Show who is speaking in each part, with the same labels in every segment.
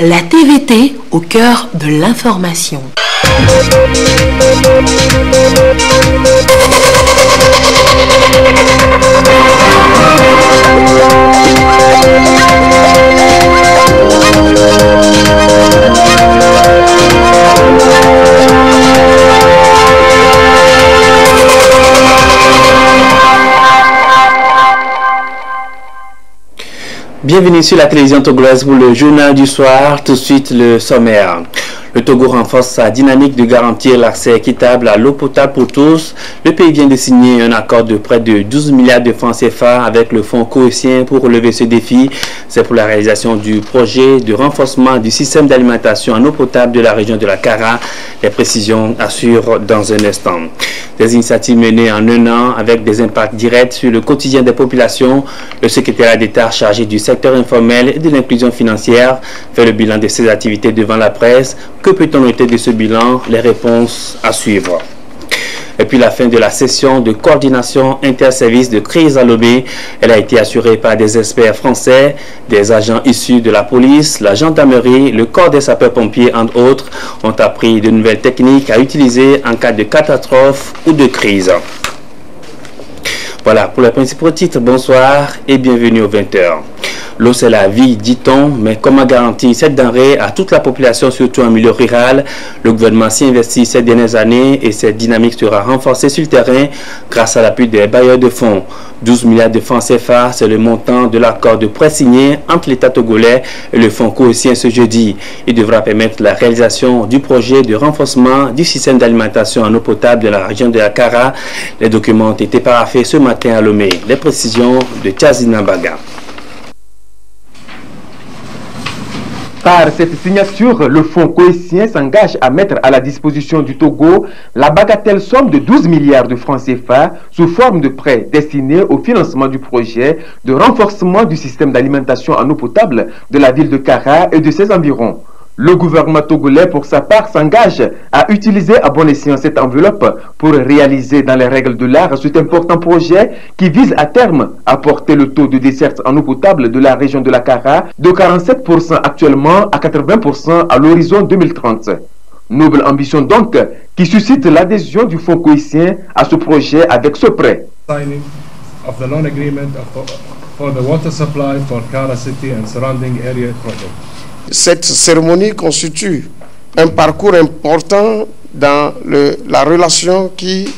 Speaker 1: La TVT au cœur de l'information.
Speaker 2: Bienvenue sur la télévision togolaise pour le journal du soir. Tout de suite le sommaire. Le Togo renforce sa dynamique de garantir l'accès équitable à l'eau potable pour tous. Le pays vient de signer un accord de près de 12 milliards de francs CFA avec le fonds cohésien pour relever ce défi. C'est pour la réalisation du projet de renforcement du système d'alimentation en eau potable de la région de la Kara. Les précisions assurent dans un instant. Des initiatives menées en un an avec des impacts directs sur le quotidien des populations. Le secrétaire d'État chargé du secteur informel et de l'inclusion financière fait le bilan de ses activités devant la presse. Que peut-on noter de ce bilan? Les réponses à suivre. Et puis la fin de la session de coordination interservice de crise à Lomé. Elle a été assurée par des experts français, des agents issus de la police, la gendarmerie, le corps des sapeurs-pompiers, entre autres, ont appris de nouvelles techniques à utiliser en cas de catastrophe ou de crise. Voilà pour les principaux titres. Bonsoir et bienvenue aux 20h. L'eau, c'est la vie, dit-on, mais comment garantir cette denrée à toute la population, surtout en milieu rural? Le gouvernement s'y investit ces dernières années et cette dynamique sera renforcée sur le terrain grâce à l'appui des bailleurs de fonds. 12 milliards de francs CFA, c'est le montant de l'accord de prêt signé entre l'État togolais et le fonds cohésien ce jeudi. Il devra permettre la réalisation du projet de renforcement du système d'alimentation en eau potable de la région de la Kara. Les documents ont été paraphés ce matin à Lomé. Les précisions de Tchazina Baga.
Speaker 3: Par cette signature, le fonds cohésien s'engage à mettre à la disposition du Togo la bagatelle somme de 12 milliards de francs CFA sous forme de prêts destinés au financement du projet de renforcement du système d'alimentation en eau potable de la ville de Kara et de ses environs. Le gouvernement togolais, pour sa part, s'engage à utiliser à bon escient cette enveloppe pour réaliser dans les règles de l'art cet important projet qui vise à terme à porter le taux de desserte en eau potable de la région de la Kara de 47% actuellement à 80% à l'horizon 2030. Noble ambition donc qui suscite l'adhésion du fonds cohésien à ce projet avec ce prêt.
Speaker 4: Signing of the loan agreement for the water supply for Kara City and surrounding area project.
Speaker 5: Cette cérémonie constitue un parcours important dans la relation qui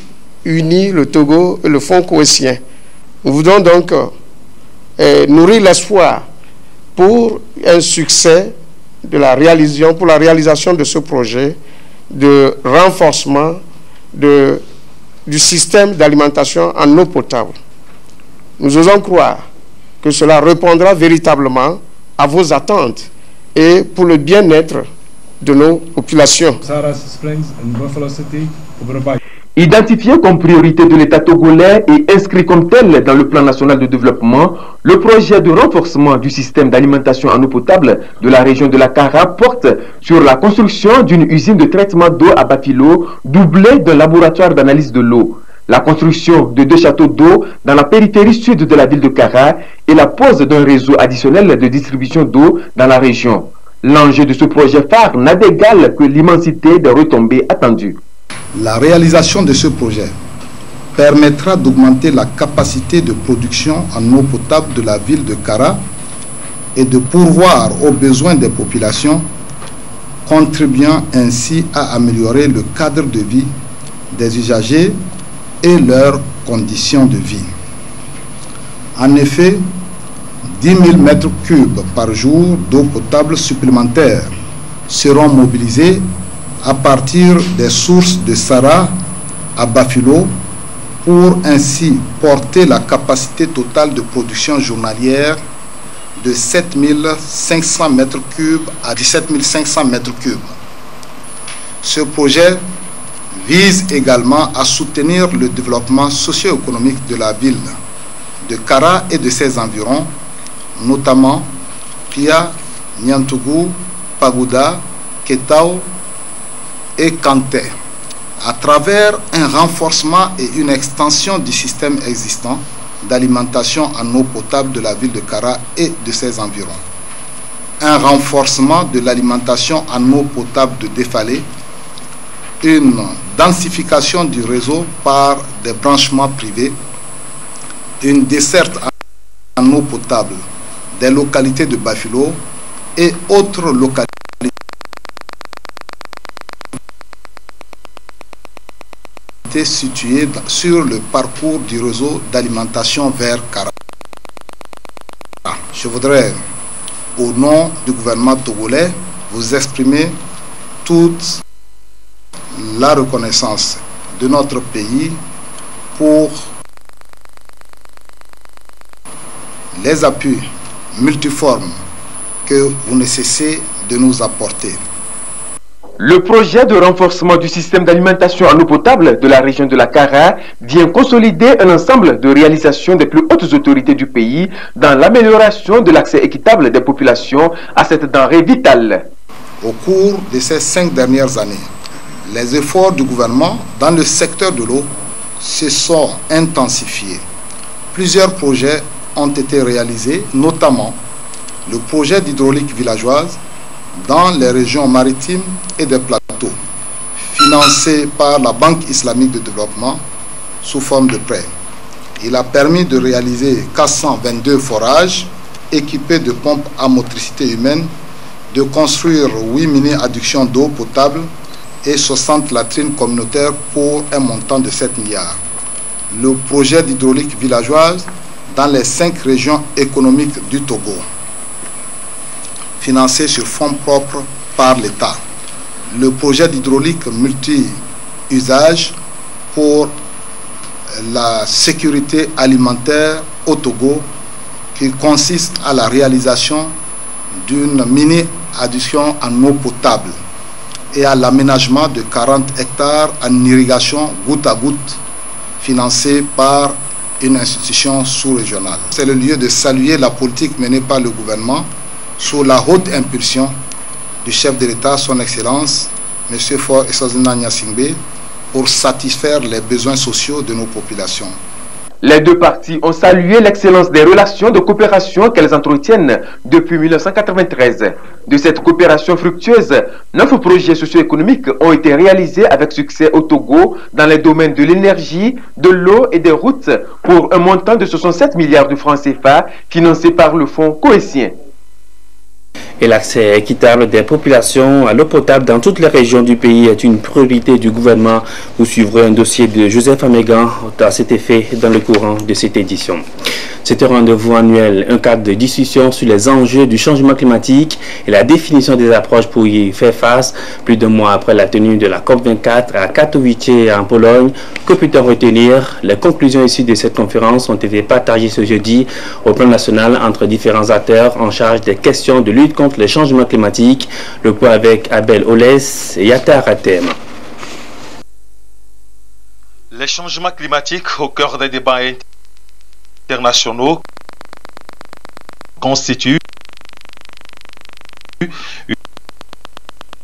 Speaker 5: unit le Togo et le fonds cohésien. Nous voulons donc nourrir l'espoir pour un succès de la réalisation de ce projet de renforcement du système d'alimentation en eau potable. Nous osons croire que cela répondra véritablement à vos attentes et pour le bien-être de nos populations.
Speaker 3: Identifié comme priorité de l'État togolais et inscrit comme tel dans le plan national de développement, le projet de renforcement du système d'alimentation en eau potable de la région de la Kara porte sur la construction d'une usine de traitement d'eau à Bafilo, doublée d'un laboratoire d'analyse de l'eau, la construction de 2 châteaux d'eau dans la périphérie sud de la ville de Kara et la pose d'un réseau additionnel de distribution d'eau dans la région. L'enjeu de ce projet phare n'a d'égal que l'immensité des retombées attendues.
Speaker 6: La réalisation de ce projet permettra d'augmenter la capacité de production en eau potable de la ville de Kara et de pourvoir aux besoins des populations, contribuant ainsi à améliorer le cadre de vie des usagers et leurs conditions de vie. En effet, 10 000 mètres cubes par jour d'eau potable supplémentaire seront mobilisés à partir des sources de Sara à Bafilo pour ainsi porter la capacité totale de production journalière de 7 500 mètres cubes à 17 500 mètres cubes. Ce projet vise également à soutenir le développement socio-économique de la ville de Kara et de ses environs, notamment Pia, Niantougou, Pagoda, Ketao et Kanté, à travers un renforcement et une extension du système existant d'alimentation en eau potable de la ville de Kara et de ses environs. un renforcement de l'alimentation en eau potable de Défalé, une densification du réseau par des branchements privés, une desserte en eau potable des localités de Bafilo et autres localités situées sur le parcours du réseau d'alimentation vers Kara. Je voudrais, au nom du gouvernement togolais, vous exprimer toute la reconnaissance de notre pays pour les appuis multiformes que vous ne cessez de nous apporter.
Speaker 3: Le projet de renforcement du système d'alimentation en eau potable de la région de la Kara vient consolider un ensemble de réalisations des plus hautes autorités du pays dans l'amélioration de l'accès équitable des populations à cette denrée vitale.
Speaker 6: Au cours de ces 5 dernières années, les efforts du gouvernement dans le secteur de l'eau se sont intensifiés. Plusieurs projets ont été réalisés, notamment le projet d'hydraulique villageoise dans les régions maritimes et des plateaux, financé par la Banque islamique de développement sous forme de prêt. Il a permis de réaliser 422 forages équipés de pompes à motricité humaine, de construire 8 mini-adductions d'eau potable et 60 latrines communautaires pour un montant de 7 milliards. Le projet d'hydraulique villageoise dans les 5 régions économiques du Togo, financé sur fonds propres par l'État. Le projet d'hydraulique multi-usage pour la sécurité alimentaire au Togo, qui consiste à la réalisation d'une mini-adduction en eau potable et à l'aménagement de 40 hectares en irrigation goutte à goutte, financé par une institution sous-régionale. C'est le lieu de saluer la politique menée par le gouvernement sous la haute impulsion du chef de l'État, son Excellence, M. Faure Eswazina Gnassingbé, pour satisfaire les besoins sociaux de nos populations.
Speaker 3: Les deux parties ont salué l'excellence des relations de coopération qu'elles entretiennent depuis 1993. De cette coopération fructueuse, 9 projets socio-économiques ont été réalisés avec succès au Togo dans les domaines de l'énergie, de l'eau et des routes pour un montant de 67 milliards de francs CFA financés par le fonds cohésien.
Speaker 2: Et l'accès équitable des populations à l'eau potable dans toutes les régions du pays est une priorité du gouvernement. Vous suivrez un dossier de Joseph Amégan à cet effet dans le courant de cette édition. C'est un rendez-vous annuel, un cadre de discussion sur les enjeux du changement climatique et la définition des approches pour y faire face. Plus d'un mois après la tenue de la COP24 à Katowice en Pologne, que peut-on retenir? Les conclusions issues de cette conférence ont été partagées ce jeudi au plan national entre différents acteurs en charge des questions de lutte contre les changements climatiques. Le point avec Abel Olès et Yata Ratem.
Speaker 7: Les changements climatiques au cœur des débats internationaux constituent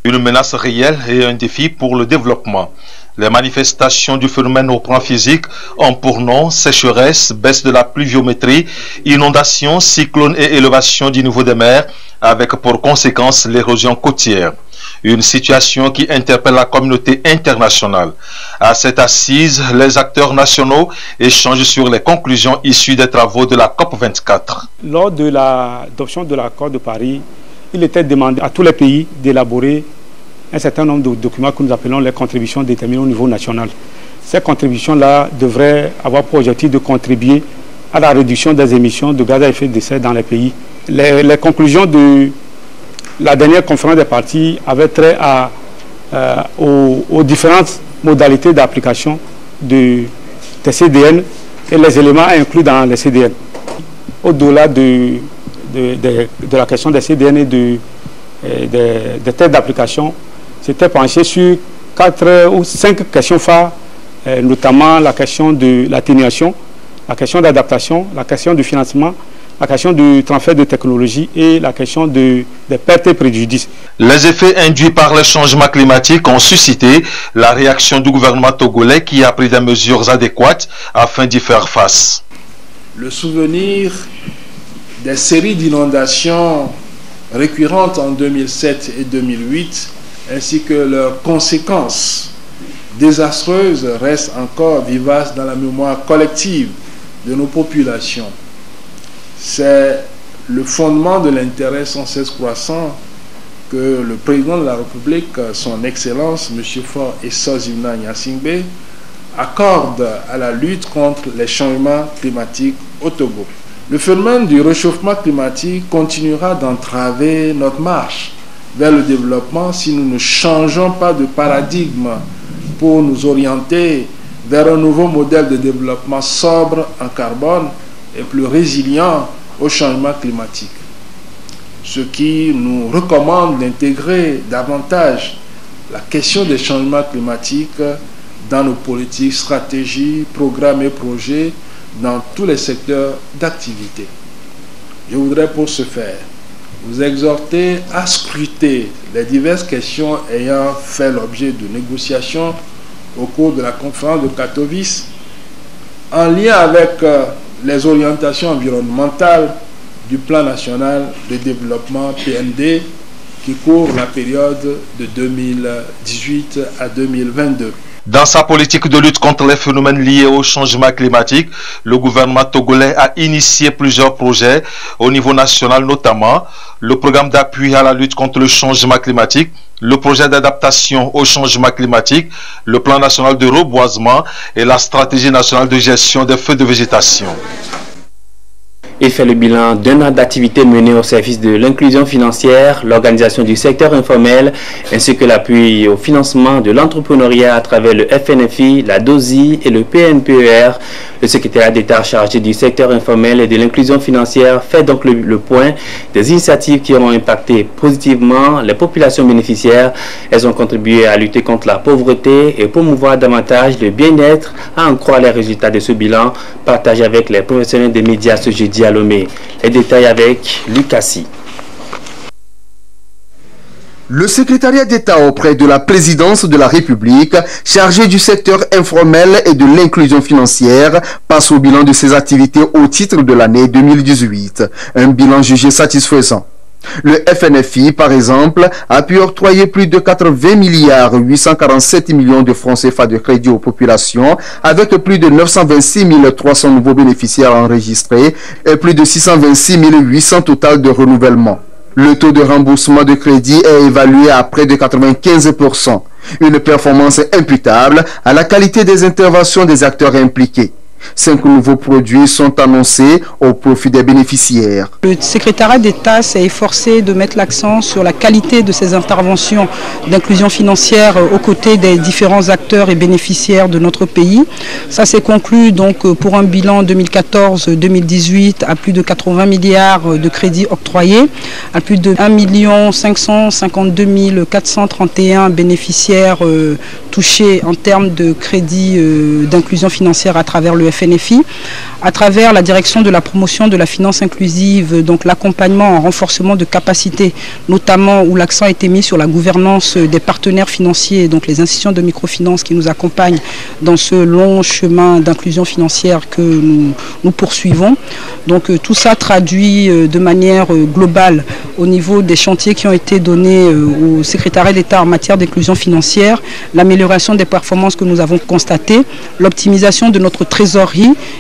Speaker 7: une menace réelle et un défi pour le développement. Les manifestations du phénomène au plan physique ont pour nom sécheresse, baisse de la pluviométrie, inondations, cyclones et élévation du niveau des mers, avec pour conséquence l'érosion côtière. Une situation qui interpelle la communauté internationale. À cette assise, les acteurs nationaux échangent sur les conclusions issues des travaux de la COP24.
Speaker 8: Lors de l'adoption de l'accord de Paris, il était demandé à tous les pays d'élaborer un certain nombre de documents que nous appelons les contributions déterminées au niveau national. Ces contributions-là devraient avoir pour objectif de contribuer à la réduction des émissions de gaz à effet de serre dans les pays. Les conclusions de la dernière conférence des parties avaient trait aux différentes modalités d'application des CDN et les éléments inclus dans les CDN. Au-delà de la question des CDN et des tests d'application, c'était penché sur 4 ou 5 questions phares, notamment la question de l'atténuation, la question d'adaptation, la question du financement, la question du transfert de technologie et la question des pertes et préjudices.
Speaker 7: Les effets induits par les changements climatiques ont suscité la réaction du gouvernement togolais qui a pris des mesures adéquates afin d'y faire face.
Speaker 9: Le souvenir des séries d'inondations récurrentes en 2007 et 2008, ainsi que leurs conséquences désastreuses restent encore vivaces dans la mémoire collective de nos populations. C'est le fondement de l'intérêt sans cesse croissant que le président de la République, son Excellence, M. Faure Essozimna Gnassingbé, accorde à la lutte contre les changements climatiques au Togo. Le phénomène du réchauffement climatique continuera d'entraver notre marche vers le développement si nous ne changeons pas de paradigme pour nous orienter vers un nouveau modèle de développement sobre en carbone et plus résilient au changement climatique. Ce qui nous recommande d'intégrer davantage la question des changements climatiques dans nos politiques, stratégies, programmes et projets dans tous les secteurs d'activité. Je voudrais pour ce faire vous exhorter à scruter les diverses questions ayant fait l'objet de négociations au cours de la conférence de Katowice en lien avec les orientations environnementales du plan national de développement PND qui court la période de 2018 à 2022.
Speaker 7: Dans sa politique de lutte contre les phénomènes liés au changement climatique, le gouvernement togolais a initié plusieurs projets au niveau national, notamment le programme d'appui à la lutte contre le changement climatique, le projet d'adaptation au changement climatique, le plan national de reboisement et la stratégie nationale de gestion des feux de végétation.
Speaker 2: Il fait le bilan d'un an d'activité menée au service de l'inclusion financière, l'organisation du secteur informel, ainsi que l'appui au financement de l'entrepreneuriat à travers le FNFI, la DOSI et le PNPER. Le secrétaire d'État chargé du secteur informel et de l'inclusion financière fait donc le point des initiatives qui ont impacté positivement les populations bénéficiaires. Elles ont contribué à lutter contre la pauvreté et promouvoir davantage le bien-être, à en croire les résultats de ce bilan partagé avec les professionnels des médias ce jeudi à Lomé. Les détails avec Lucassi.
Speaker 10: Le secrétariat d'État auprès de la présidence de la République, chargé du secteur informel et de l'inclusion financière, passe au bilan de ses activités au titre de l'année 2018. Un bilan jugé satisfaisant. Le FNFI, par exemple, a pu octroyer plus de 80 milliards 847 millions de francs CFA de crédit aux populations, avec plus de 926 300 nouveaux bénéficiaires enregistrés et plus de 626 800 total de renouvellement. Le taux de remboursement de crédit est évalué à près de 95%, une performance imputable à la qualité des interventions des acteurs impliqués. 5 nouveaux produits sont annoncés au profit des bénéficiaires.
Speaker 11: Le secrétariat d'État s'est efforcé de mettre l'accent sur la qualité de ces interventions d'inclusion financière aux côtés des différents acteurs et bénéficiaires de notre pays. Ça s'est conclu donc pour un bilan 2014-2018 à plus de 80 milliards de crédits octroyés, à plus de 1 552 431 bénéficiaires touchés en termes de crédits d'inclusion financière à travers le FNFI, à travers la direction de la promotion de la finance inclusive, donc l'accompagnement en renforcement de capacités, notamment où l'accent a été mis sur la gouvernance des partenaires financiers, donc les institutions de microfinance qui nous accompagnent dans ce long chemin d'inclusion financière que nous poursuivons. Donc tout ça traduit de manière globale au niveau des chantiers qui ont été donnés au secrétariat d'État en matière d'inclusion financière, l'amélioration des performances que nous avons constatées, l'optimisation de notre trésorerie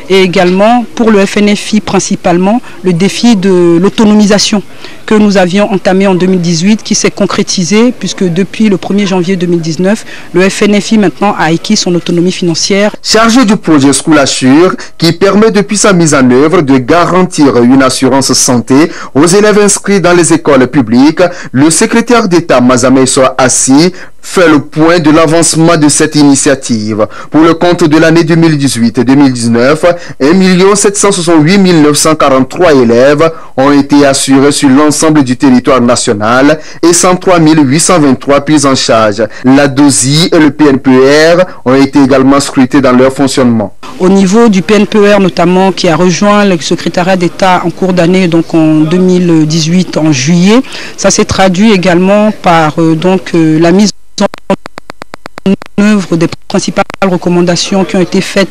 Speaker 11: et également pour le FNFI principalement le défi de l'autonomisation que nous avions entamé en 2018 qui s'est concrétisé puisque depuis le 1er janvier 2019, le FNFI maintenant a acquis son autonomie financière.
Speaker 10: Chargé du projet School Assure qui permet depuis sa mise en œuvre de garantir une assurance santé aux élèves inscrits dans les écoles publiques, le secrétaire d'État Mazamé Soa Assi fait le point de l'avancement de cette initiative. Pour le compte de l'année 2018-2019, 1 768 943 élèves ont été assurés sur l'ensemble du territoire national et 103 823 prises en charge. La DOSI et le PNPER ont été également scrutés dans leur fonctionnement.
Speaker 11: Au niveau du PNPER notamment, qui a rejoint le secrétariat d'État en cours d'année, donc en 2018, en juillet, ça s'est traduit également par la mise en œuvre des principales recommandations qui ont été faites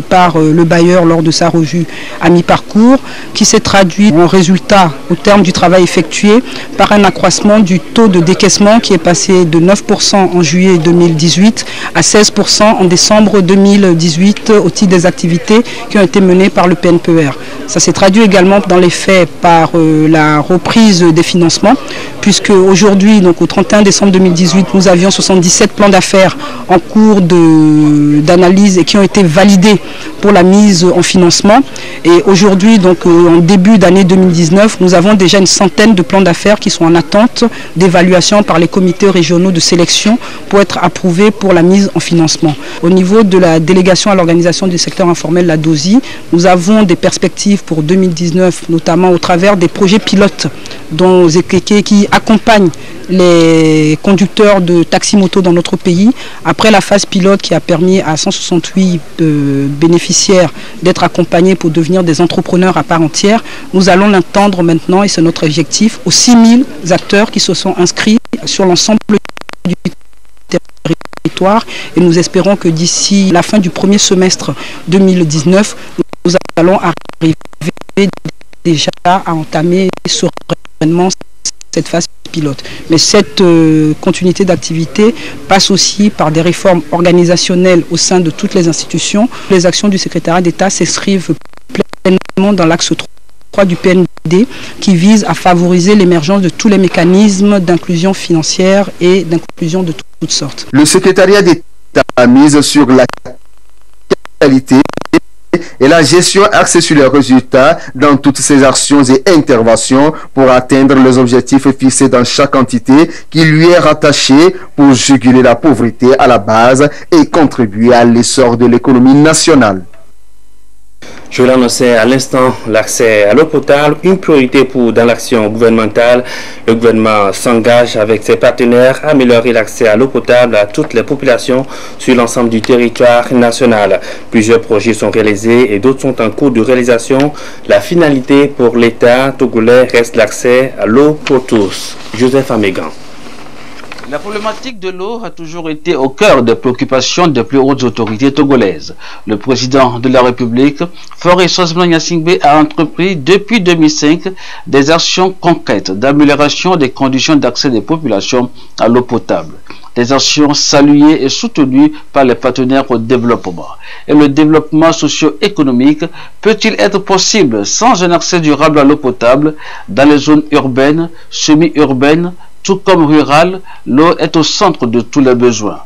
Speaker 11: par le bailleur lors de sa revue à mi-parcours, qui s'est traduit en résultat au terme du travail effectué par un accroissement du taux de décaissement qui est passé de 9% en juillet 2018 à 16% en décembre 2018 au titre des activités qui ont été menées par le PNPER. Ça s'est traduit également dans les faits par la reprise des financements, puisque aujourd'hui, donc au 31 décembre 2018, nous avions 77 plans d'affaires en cours d'analyse et qui ont été validés pour la mise en financement. Et aujourd'hui, donc en début d'année 2019, nous avons déjà une centaine de plans d'affaires qui sont en attente d'évaluation par les comités régionaux de sélection pour être approuvés pour la mise en financement. Au niveau de la délégation à l'organisation du secteur informel, la DOSI, nous avons des perspectives pour 2019, notamment au travers des projets pilotes dont Zekeke qui accompagnent les conducteurs de taxi-moto dans notre pays. Après la phase pilote qui a permis à 168 bénéficiaires d'être accompagnés pour devenir des entrepreneurs à part entière, nous allons l'entendre maintenant, et c'est notre objectif, aux 6000 acteurs qui se sont inscrits sur l'ensemble du territoire, et nous espérons que d'ici la fin du premier semestre 2019, nous allons arriver déjà à entamer sereinement cette phase pilote. Mais cette continuité d'activité passe aussi par des réformes organisationnelles au sein de toutes les institutions. Les actions du secrétariat d'État s'inscrivent pleinement dans l'axe 3 du PND qui vise à favoriser l'émergence de tous les mécanismes d'inclusion financière et d'inclusion de toutes sortes.
Speaker 10: Le secrétariat d'État a mis sur la qualité et la gestion axée sur les résultats dans toutes ses actions et interventions pour atteindre les objectifs fixés dans chaque entité qui lui est rattachée pour juguler la pauvreté à la base et contribuer à l'essor de l'économie nationale.
Speaker 2: Je l'annonçais à l'instant, l'accès à l'eau potable, une priorité dans l'action gouvernementale. Le gouvernement s'engage avec ses partenaires à améliorer l'accès à l'eau potable à toutes les populations sur l'ensemble du territoire national. Plusieurs projets sont réalisés et d'autres sont en cours de réalisation. La finalité pour l'État togolais reste l'accès à l'eau pour tous. Joseph Amégan.
Speaker 12: La problématique de l'eau a toujours été au cœur des préoccupations des plus hautes autorités togolaises. Le président de la République, Faure Sozman Gnassingbé, a entrepris depuis 2005 des actions concrètes d'amélioration des conditions d'accès des populations à l'eau potable. Des actions saluées et soutenues par les partenaires au développement. Et le développement socio-économique peut-il être possible sans un accès durable à l'eau potable dans les zones urbaines, semi-urbaines, tout comme rural, l'eau est au centre de tous les besoins.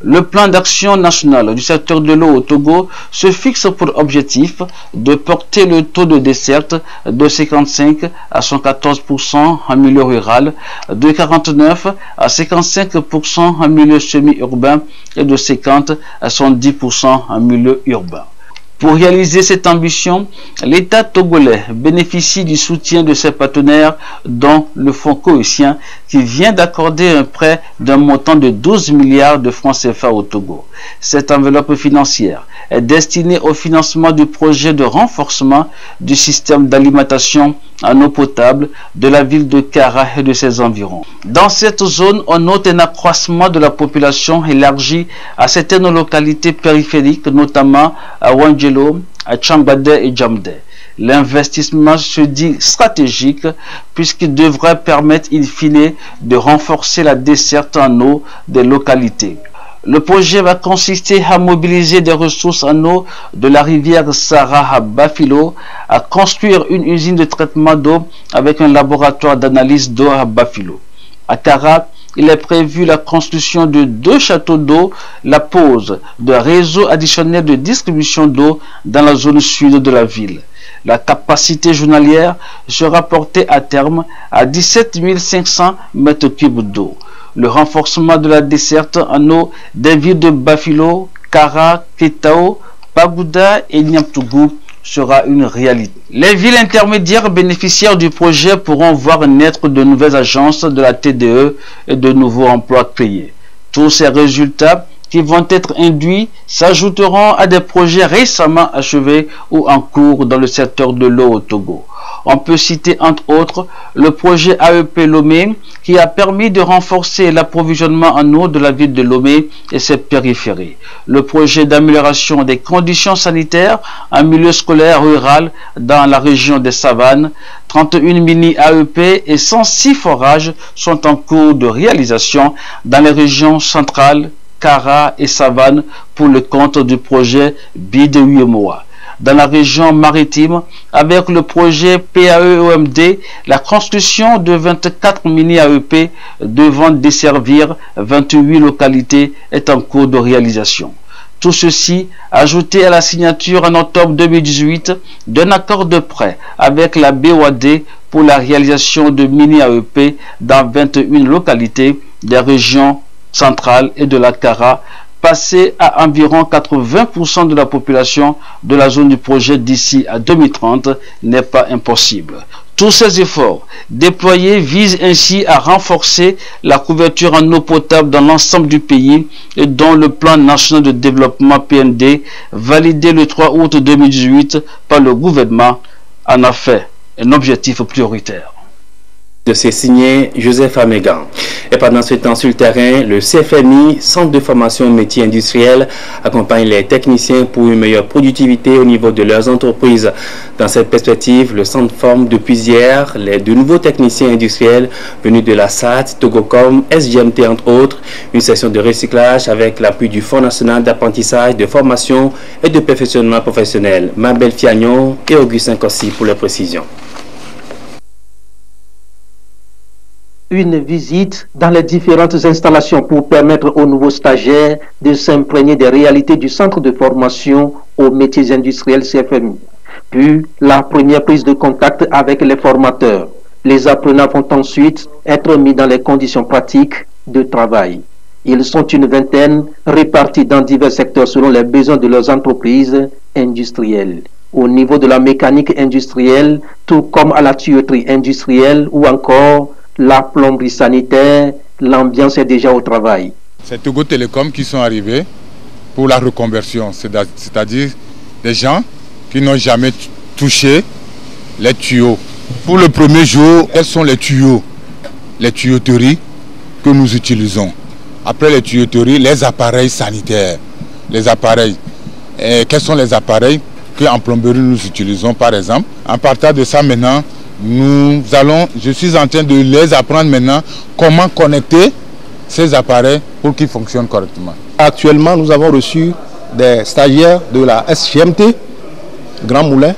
Speaker 12: Le plan d'action national du secteur de l'eau au Togo se fixe pour objectif de porter le taux de desserte de 55 à 114% en milieu rural, de 49 à 55% en milieu semi-urbain et de 50 à 110% en milieu urbain. Pour réaliser cette ambition, l'État togolais bénéficie du soutien de ses partenaires, dont le Fonds cohésien, qui vient d'accorder un prêt d'un montant de 12 milliards de francs CFA au Togo. Cette enveloppe financière est destinée au financement du projet de renforcement du système d'alimentation en eau potable de la ville de Kara et de ses environs. Dans cette zone, on note un accroissement de la population élargie à certaines localités périphériques, notamment à Wangelo, à Chambade et Djamde. L'investissement se dit stratégique puisqu'il devrait permettre in fine de renforcer la desserte en eau des localités. Le projet va consister à mobiliser des ressources en eau de la rivière Sara à Bafilo, à construire une usine de traitement d'eau avec un laboratoire d'analyse d'eau à Bafilo. À Kara, il est prévu la construction de 2 châteaux d'eau, la pose d'un réseau additionnel de distribution d'eau dans la zone sud de la ville. La capacité journalière sera portée à terme à 17 500 mètres cubes d'eau. Le renforcement de la desserte en eau des villes de Bafilo, Kara, Ketao, Pagouda et Niamtougou sera une réalité. Les villes intermédiaires bénéficiaires du projet pourront voir naître de nouvelles agences de la TDE et de nouveaux emplois créés. Tous ces résultats qui vont être induits s'ajouteront à des projets récemment achevés ou en cours dans le secteur de l'eau au Togo. On peut citer entre autres le projet AEP Lomé qui a permis de renforcer l'approvisionnement en eau de la ville de Lomé et ses périphéries. Le projet d'amélioration des conditions sanitaires en milieu scolaire rural dans la région des Savanes. 31 mini AEP et 106 forages sont en cours de réalisation dans les régions centrales, Kara et Savane pour le compte du projet Bide-Uyemoa. Dans la région maritime, avec le projet PAE-OMD, la construction de 24 mini-AEP devant desservir 28 localités est en cours de réalisation. Tout ceci ajouté à la signature en octobre 2018 d'un accord de prêt avec la BOAD pour la réalisation de mini-AEP dans 21 localités des régions centrales et de la Kara, passer à environ 80% de la population de la zone du projet d'ici à 2030 n'est pas impossible. Tous ces efforts déployés visent ainsi à renforcer la couverture en eau potable dans l'ensemble du pays et dont le plan national de développement PND, validé le 3 août 2018 par le gouvernement, en a fait un objectif prioritaire.
Speaker 2: De ces signé Joseph Amégan. Et pendant ce temps sur le terrain, le CFMI, Centre de formation métiers industriels, accompagne les techniciens pour une meilleure productivité au niveau de leurs entreprises. Dans cette perspective, le centre forme depuis hier de nouveaux techniciens industriels venus de la SAT, Togocom, SGMT entre autres, une session de recyclage avec l'appui du Fonds national d'apprentissage, de formation et de perfectionnement professionnel. Mabel Fiagnon et Augustin Kossi pour les précisions.
Speaker 13: Une visite dans les différentes installations pour permettre aux nouveaux stagiaires de s'imprégner des réalités du centre de formation aux métiers industriels CFMI. Puis, la première prise de contact avec les formateurs. Les apprenants vont ensuite être mis dans les conditions pratiques de travail. Ils sont une vingtaine répartis dans divers secteurs selon les besoins de leurs entreprises industrielles. Au niveau de la mécanique industrielle, tout comme à la tuyauterie industrielle ou encore la plomberie sanitaire, l'ambiance est déjà au travail.
Speaker 14: C'est Togo Télécom qui sont arrivés pour la reconversion, c'est-à-dire des gens qui n'ont jamais touché les tuyaux. Pour le premier jour, quels sont les tuyaux, les tuyauteries que nous utilisons? Après les tuyauteries, les appareils sanitaires. Les appareils. Et quels sont les appareils qu'en plomberie nous utilisons par exemple? En partant de ça maintenant, je suis en train de les apprendre maintenant comment connecter ces appareils pour qu'ils fonctionnent correctement.
Speaker 15: Actuellement, nous avons reçu des stagiaires de la SGMT, Grand Moulin.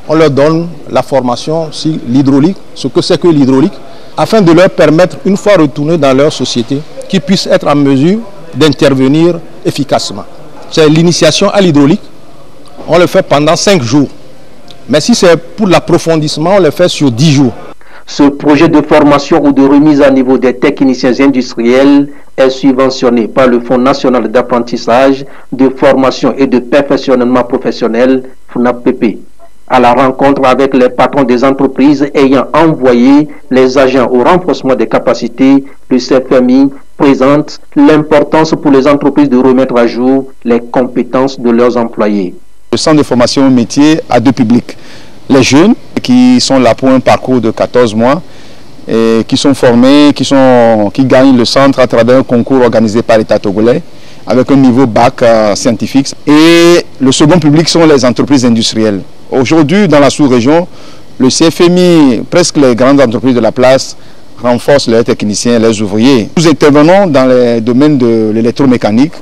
Speaker 15: On leur donne la formation sur l'hydraulique, ce que c'est que l'hydraulique, afin de leur permettre, une fois retournés dans leur société, qu'ils puissent être en mesure d'intervenir efficacement. C'est l'initiation à l'hydraulique. On le fait pendant 5 jours. Mais si c'est pour l'approfondissement, on le fait sur 10 jours.
Speaker 13: Ce projet de formation ou de remise à niveau des techniciens industriels est subventionné par le Fonds national d'apprentissage, de formation et de perfectionnement professionnel, FNAPP. À la rencontre avec les patrons des entreprises ayant envoyé les agents au renforcement des capacités, le CFMI présente l'importance pour les entreprises de remettre à jour les compétences de leurs employés.
Speaker 15: Le centre de formation au métier a deux publics. Les jeunes qui sont là pour un parcours de 14 mois, et qui sont formés, qui gagnent le centre à travers un concours organisé par l'État togolais avec un niveau bac scientifique. Et le second public sont les entreprises industrielles. Aujourd'hui, dans la sous-région, le CFMI, presque les grandes entreprises de la place, renforcent leurs techniciens, les ouvriers. Nous intervenons dans les domaines de l'électromécanique.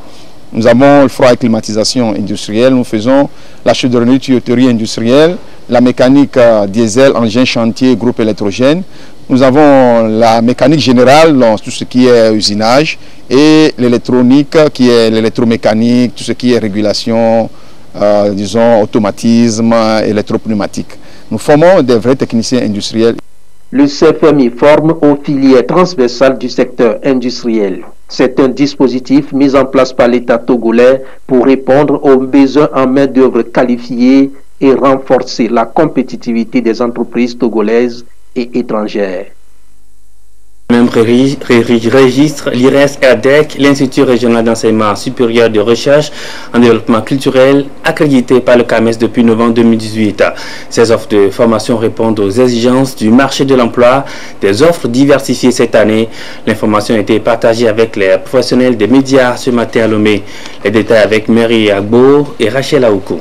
Speaker 15: Nous avons le froid et climatisation industrielle, nous faisons la chaudronnerie, tuyauterie industrielle, la mécanique diesel, engin, chantier, groupe électrogène. Nous avons la mécanique générale, dans tout ce qui est usinage, et l'électronique qui est l'électromécanique, tout ce qui est régulation, disons automatisme, électropneumatique. Nous formons des vrais techniciens industriels.
Speaker 13: Le CFMI forme aux filières transversales du secteur industriel. C'est un dispositif mis en place par l'État togolais pour répondre aux besoins en main-d'œuvre qualifiée et renforcer la compétitivité des entreprises togolaises et étrangères.
Speaker 2: Même registre l'IRES-RDEC, l'Institut régional d'enseignement supérieur de recherche en développement culturel, accrédité par le CAMES depuis novembre 2018. Ces offres de formation répondent aux exigences du marché de l'emploi, des offres diversifiées cette année. L'information a été partagée avec les professionnels des médias ce matin à Lomé. Les détails avec Mary Agbo et Rachel Aoukou.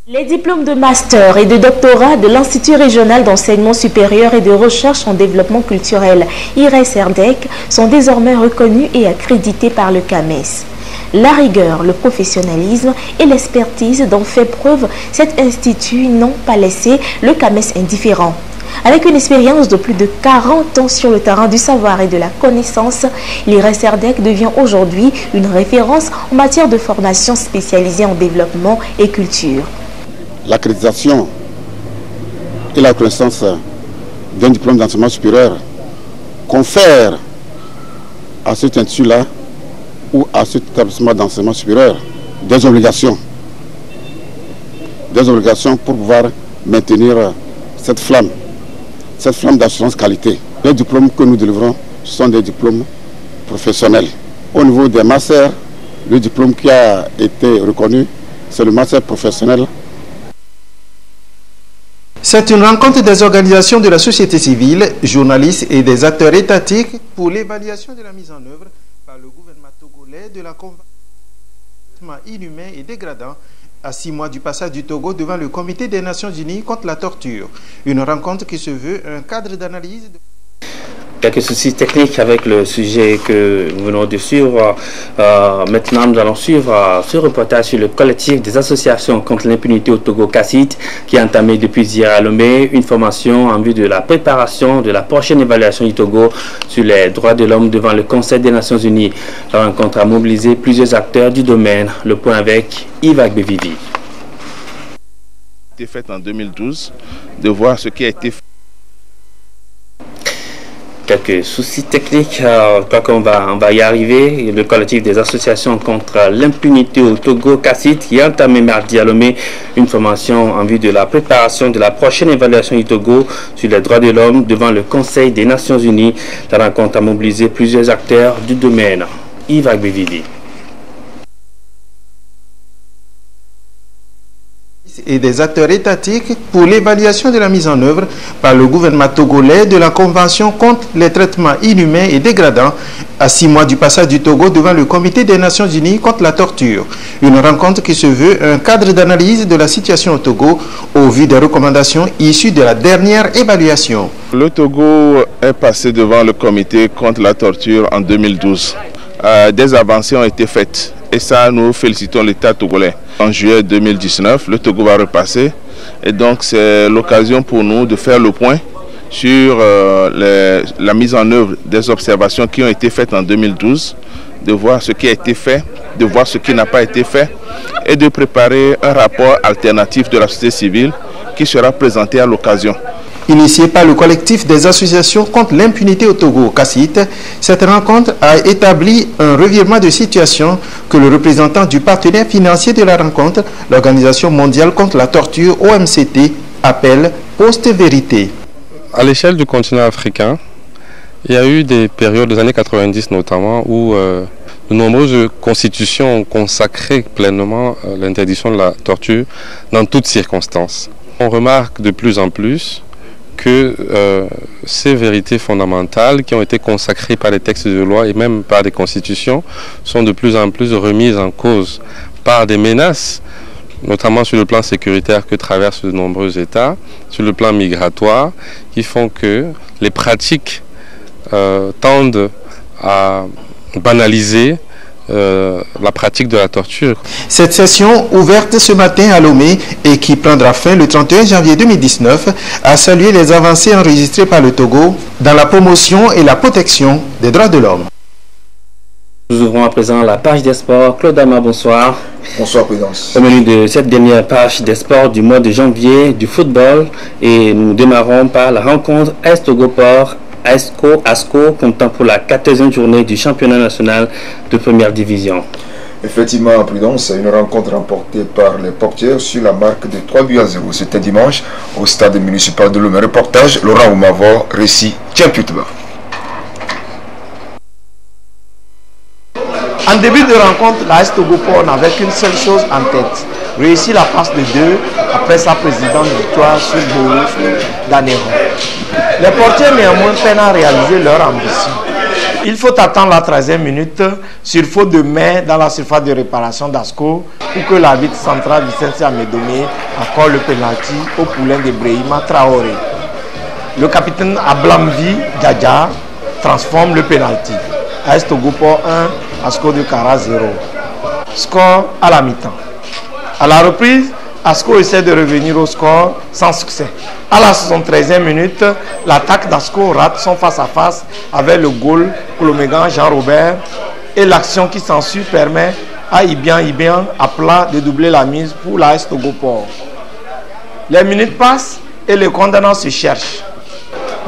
Speaker 16: Les diplômes de master et de doctorat de l'Institut régional d'enseignement supérieur et de recherche en développement culturel, IRES-RDEC, sont désormais reconnus et accrédités par le CAMES. La rigueur, le professionnalisme et l'expertise dont fait preuve cet institut n'ont pas laissé le CAMES indifférent. Avec une expérience de plus de 40 ans sur le terrain du savoir et de la connaissance, l'IRES-RDEC devient aujourd'hui une référence en matière de formation spécialisée en développement et culture.
Speaker 17: L'accréditation et la reconnaissance d'un diplôme d'enseignement supérieur confère à cet institut-là ou à cet établissement d'enseignement supérieur des obligations pour pouvoir maintenir cette flamme d'assurance qualité. Les diplômes que nous délivrons sont des diplômes professionnels. Au niveau des masters, le diplôme qui a été reconnu, c'est le master professionnel.
Speaker 10: C'est une rencontre des organisations de la société civile, journalistes et des acteurs étatiques pour l'évaluation de la mise en œuvre par le gouvernement togolais de la Convention inhumain et dégradant à 6 mois du passage du Togo devant le Comité des Nations Unies contre la torture. Une rencontre qui se veut un cadre d'analyse.
Speaker 2: Quelques soucis techniques avec le sujet que nous venons de suivre. Maintenant, nous allons suivre ce reportage sur le collectif des associations contre l'impunité au Togo, CACIT, qui a entamé depuis hier à Lomé une formation en vue de la préparation de la prochaine évaluation du Togo sur les droits de l'homme devant le Conseil des Nations Unies. La rencontre a mobilisé plusieurs acteurs du domaine. Le point avec Yves Agbevivi.
Speaker 18: Été fait en 2012, de voir ce qui a été fait.
Speaker 2: Quelques soucis techniques, je crois qu'on va y arriver. Le collectif des associations contre l'impunité au Togo, CACIT, qui a entamé mardi à Lomé une formation en vue de la préparation de la prochaine évaluation du Togo sur les droits de l'homme devant le Conseil des Nations Unies. La rencontre a mobilisé plusieurs acteurs du domaine. Yves Agbevivi.
Speaker 10: Et des acteurs étatiques pour l'évaluation de la mise en œuvre par le gouvernement togolais de la Convention contre les traitements inhumains et dégradants à 6 mois du passage du Togo devant le Comité des Nations Unies contre la torture. Une rencontre qui se veut un cadre d'analyse de la situation au Togo au vu des recommandations issues de la dernière évaluation.
Speaker 18: Le Togo est passé devant le Comité contre la torture en 2012. Des avancées ont été faites et ça, nous félicitons l'État togolais. En juillet 2019, le Togo va repasser et donc c'est l'occasion pour nous de faire le point sur la mise en œuvre des observations qui ont été faites en 2012, de voir ce qui a été fait, de voir ce qui n'a pas été fait et de préparer un rapport alternatif de la société civile qui sera présenté à l'occasion.
Speaker 10: Initiée par le collectif des associations contre l'impunité au Togo, CACIT, cette rencontre a établi un revirement de situation que le représentant du partenaire financier de la rencontre, l'Organisation mondiale contre la torture, OMCT, appelle post-vérité.
Speaker 19: À l'échelle du continent africain, il y a eu des périodes des années 90 notamment où de nombreuses constitutions ont consacré pleinement l'interdiction de la torture dans toutes circonstances. On remarque de plus en plus que ces vérités fondamentales qui ont été consacrées par les textes de loi et même par des constitutions sont de plus en plus remises en cause par des menaces, notamment sur le plan sécuritaire que traversent de nombreux États, sur le plan migratoire, qui font que les pratiques tendent à banaliser la pratique de la torture.
Speaker 10: Cette session ouverte ce matin à Lomé et qui prendra fin le 31 janvier 2019 a salué les avancées enregistrées par le Togo dans la promotion et la protection des droits de l'homme.
Speaker 2: Nous ouvrons à présent la page des sports. Claude Ama, bonsoir.
Speaker 20: Bonsoir, Présidence.
Speaker 2: Au menu de cette dernière page des sports du mois de janvier, du football, et nous démarrons par la rencontre Est-Togo-Port ASCO comptant pour la 14e journée du championnat national de première division.
Speaker 20: Effectivement, Prudence, une rencontre remportée par les portiers sur la marque de 3-0. C'était dimanche au stade municipal de Lomé. Reportage, Laurent Oumavo, récit, tiens Putba.
Speaker 21: En début de rencontre, la Togo-Port n'avait qu'une seule chose en tête, réussir la passe de 2 après sa précédente victoire sur Bourou d'Anéron. Les portiers néanmoins peinent à réaliser leur ambition. Il faut attendre la 13e minute sur faute de main dans la surface de réparation d'Asco pour que l'arbitre central Vicente Amédomé accorde le pénalty au poulain de Brahima Traoré. Le capitaine Ablamvi Djadja transforme le pénalty. AS Togo-Port 1, Asco de Kara 0. Score à la mi-temps. À la reprise, Asco essaie de revenir au score sans succès. À la 73e minute, l'attaque d'Asco rate son face-à-face avec le goal Colomégan Jean-Robert et l'action qui s'ensuit permet à Ibian à plat de doubler la mise pour l'AS Togo-Port. Les minutes passent et le condamnant se cherche.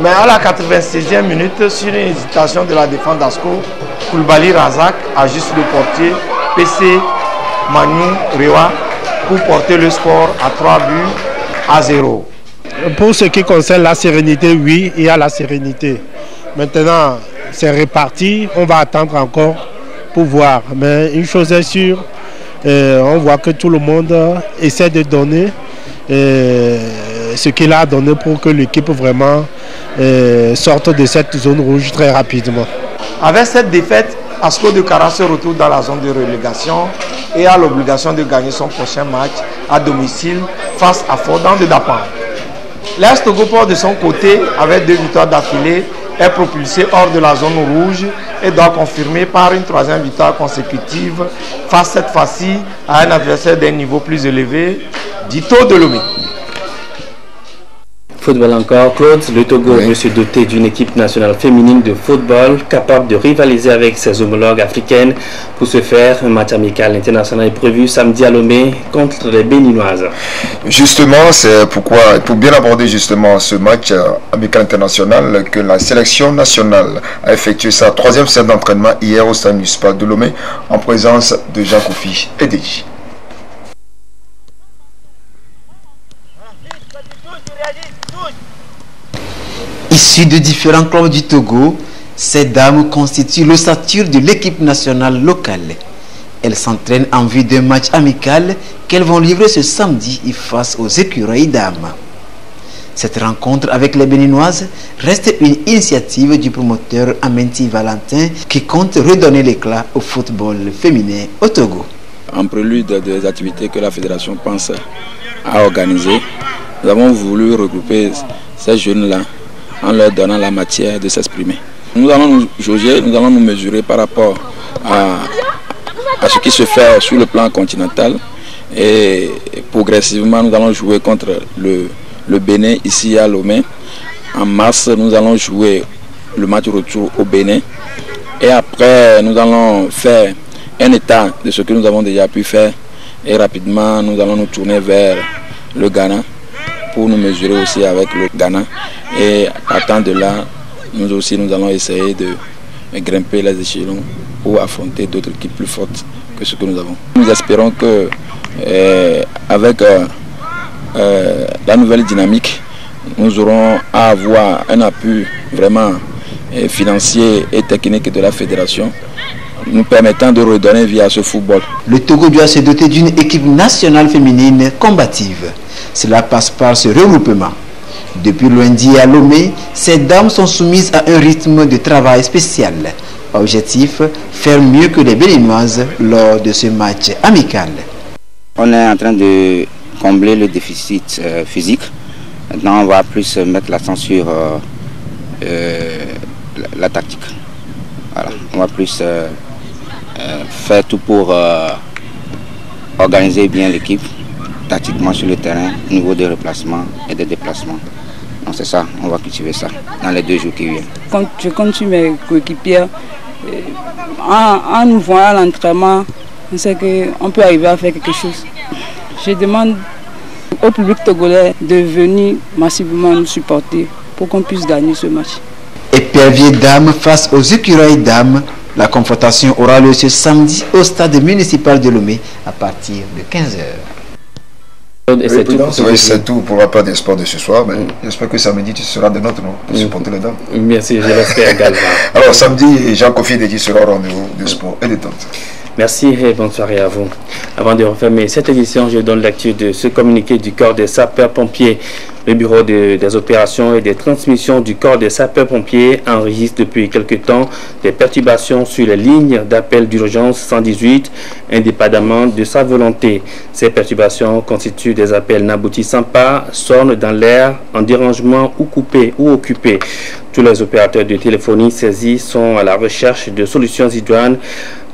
Speaker 21: Mais à la 96e minute, sur une hésitation de la défense d'Asco, Koulibaly Razak ajuste le portier PC Manu Rewa pour porter le score à 3-0.
Speaker 22: Pour ce qui concerne la sérénité, oui, il y a la sérénité. Maintenant, c'est réparti, on va attendre encore pour voir. Mais une chose est sûre, on voit que tout le monde essaie de donner ce qu'il a donné pour que l'équipe vraiment sorte de cette zone rouge très rapidement.
Speaker 21: Avec cette défaite, Asco de Kara se retrouve dans la zone de relégation et a l'obligation de gagner son prochain match à domicile face à Fordan de Dapan. L'AS Togo-Port de son côté, avec 2 victoires d'affilée, est propulsé hors de la zone rouge et doit confirmer par une 3e victoire consécutive face cette fois-ci à un adversaire d'un niveau plus élevé, Dito de Lomé.
Speaker 2: Football encore, Claude, le Togo veut se doter d'une équipe nationale féminine de football capable de rivaliser avec ses homologues africaines. Pour ce faire, un match amical international est prévu samedi à Lomé contre les Béninoises.
Speaker 20: Justement, c'est pourquoi, pour bien aborder justement ce match amical international, que la sélection nationale a effectué sa 3e séance d'entraînement hier au stade municipal de Lomé en présence de Jean Koufi et Deji.
Speaker 23: Issus de différents clubs du Togo, ces dames constituent l'ossature de l'équipe nationale locale. Elles s'entraînent en vue d'un match amical qu'elles vont livrer ce samedi face aux écureuils dames. Cette rencontre avec les Béninoises reste une initiative du promoteur Amenti Valentin qui compte redonner l'éclat au football féminin au Togo.
Speaker 24: En prélude des activités que la fédération pense à organiser, nous avons voulu regrouper ces jeunes-là en leur donnant la matière de s'exprimer. Nous allons nous jauger, nous allons nous mesurer par rapport à ce qui se fait sur le plan continental et progressivement nous allons jouer contre le Bénin ici à Lomé. En mars, nous allons jouer le match retour au Bénin et après nous allons faire un état de ce que nous avons déjà pu faire et rapidement nous allons nous tourner vers le Ghana pour nous mesurer aussi avec le Ghana et à temps de là, nous aussi nous allons essayer de grimper les échelons pour affronter d'autres équipes plus fortes que ce que nous avons. Nous espérons que avec la nouvelle dynamique, nous aurons à avoir un appui vraiment financier et technique de la fédération nous permettant de redonner vie à ce football.
Speaker 23: Le Togo doit se doter d'une équipe nationale féminine combative. Cela passe par ce regroupement. Depuis lundi à Lomé, ces dames sont soumises à un rythme de travail spécial. Objectif, faire mieux que les Béninoises lors de ce match amical.
Speaker 25: On est en train de combler le déficit physique. Maintenant, on va plus mettre l'accent sur la tactique. Voilà. On va plus faire tout pour organiser bien l'équipe tactiquement sur le terrain, au niveau des replacements et des déplacements. Donc c'est ça, on va cultiver ça dans les 2 jours qui viennent.
Speaker 11: Quand je compte sur mes coéquipiers, en nous voyant à l'entraînement, on sait qu'on peut arriver à faire quelque chose. Je demande au public togolais de venir massivement nous supporter pour qu'on puisse gagner ce match.
Speaker 23: Épervier dames face aux écureuils dames, La confrontation aura lieu ce samedi au stade municipal de Lomé à partir de 15h.
Speaker 20: C'est tout pour la part des sports de ce soir. J'espère que samedi tu seras de notre nom pour supporter les dames.
Speaker 2: Merci, je l'espère également.
Speaker 20: Alors samedi, Jean-Kofi Dedi sera au rendez-vous de sport et détente.
Speaker 2: Merci et bonne soirée à vous. Avant de refermer cette édition, je donne lecture de ce communiqué du corps des sapeurs-pompiers. Le bureau des opérations et des transmissions du corps des sapeurs-pompiers enregistre depuis quelque temps des perturbations sur les lignes d'appel d'urgence 118, indépendamment de sa volonté. Ces perturbations constituent des appels n'aboutissant pas, sonnent dans l'air, en dérangement ou coupés ou occupés. Tous les opérateurs de téléphonie saisis sont à la recherche de solutions idoines.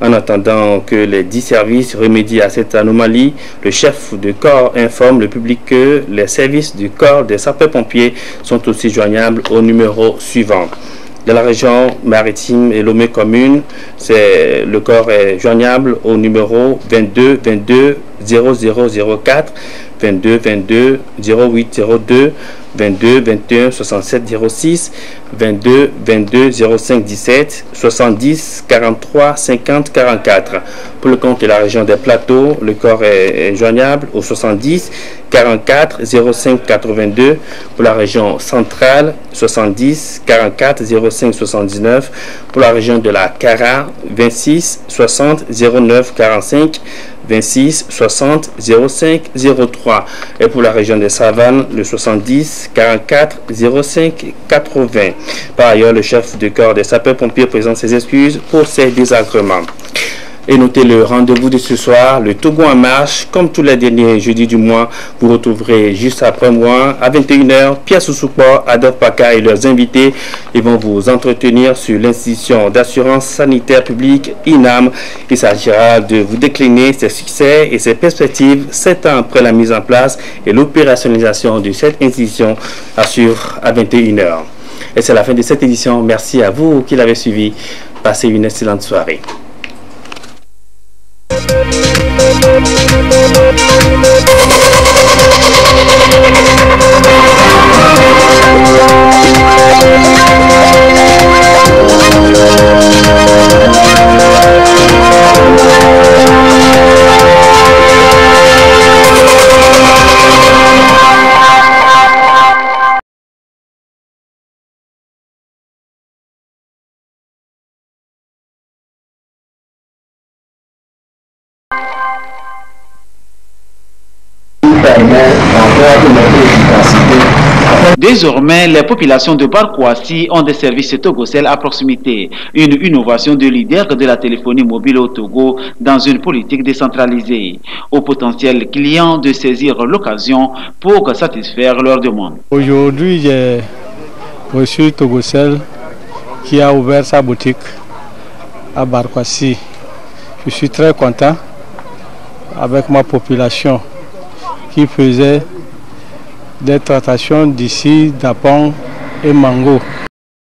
Speaker 2: En attendant que les 10 services remédient à cette anomalie, le chef de corps informe le public que les services du corps des sapeurs-pompiers sont aussi joignables au numéro suivant. De la région maritime et Lomé commune, le corps est joignable au numéro 22 22 0004, 22 22 0802, 22 21 67 06, 22 22 05 17, 70 43 50 44. Pour le compte de la région des Plateaux, le corps est joignable au 70 44 05 82. Pour la région centrale, 70 44 05 79. Pour la région de la Cara, 26 60 09 45. 26 60 05 03. Et pour la région des Savanes, le 70 44 05 80. Par ailleurs, le chef de corps des sapeurs-pompiers présente ses excuses pour ces désagréments. Et notez le rendez-vous de ce soir, le Togo en marche, comme tous les derniers jeudis du mois. Vous retrouverez juste après moi, à 21h, Pierre Sousoupo, Adolphe Paka et leurs invités. Ils vont vous entretenir sur l'institution d'assurance sanitaire publique, INAM. Il s'agira de vous décliner ses succès et ses perspectives 7 ans après la mise en place et l'opérationnalisation de cette institution, assure à 21h. Et c'est la fin de cette édition. Merci à vous qui l'avez suivi. Passez une excellente soirée.
Speaker 12: Désormais, les populations de Barkouassi ont des services Togocel à proximité, une innovation de leader de la téléphonie mobile au Togo dans une politique décentralisée, aux potentiels clients de saisir l'occasion pour satisfaire leurs demandes.
Speaker 22: Aujourd'hui, j'ai reçu Togocel qui a ouvert sa boutique à Barkouassi. Je suis très content avec ma population qui faisait des tractations d'ici, d'Apon et Mango.